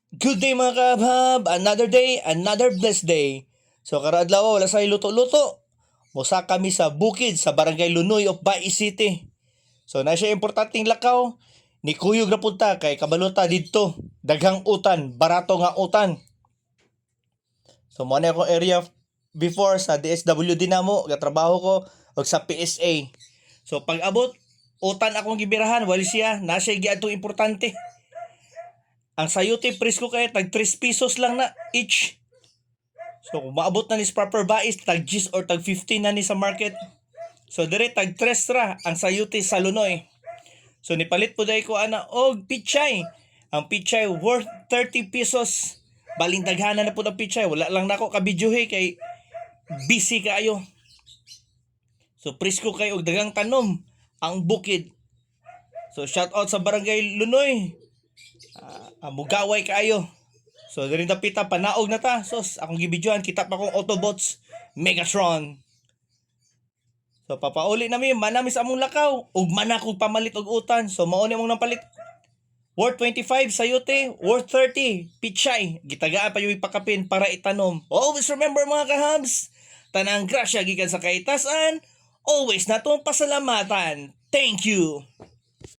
Good day mga kabhab! Another day, another blessed day. So karadlaw wala say luto-luto. Musa kami sa bukid sa Barangay Lunoy of Bai City. So na siya importanteng lakaw ni kuyog na punta kay kabalota didto. Daghang utan, barato nga utan. So mo na akong area before sa DSWD namo, gatrabaho ko og sa PSA. So pag abot utan akong gibirahan, wali siya, na siya giadtong importante. Ang sayote presko kay tag 3 pesos lang na each. So kung maabot na ni sa proper bais, tag 10 or tag 15 na ni sa market. So dire tag 3 ra ang sayote sa Lunoy. So nipalit po dahil ko ana og pichay. Ang pichay worth 30 pesos. Baling daghanan na po ng pichay. Wala lang nako kabidyohe kay busy kaayo. So presko kay og daghang tanom ang bukid. So shout out sa Barangay Lunoy. Mugaway kaayo. So diri pita panaog na ta. Sos akong gibidyohan kita pa kong Autobots Megatron. So papauli nami manami sa among lakaw ug mana kog pamalit og utan. So mao ni among napalit. Worth 25 sayote, worth 30 pichay. Gitagaan pa yung ipakapin para itanom. Always remember mga kahabs, tanang grasya gikan sa kaitasan, always natong pasalamatan. Thank you.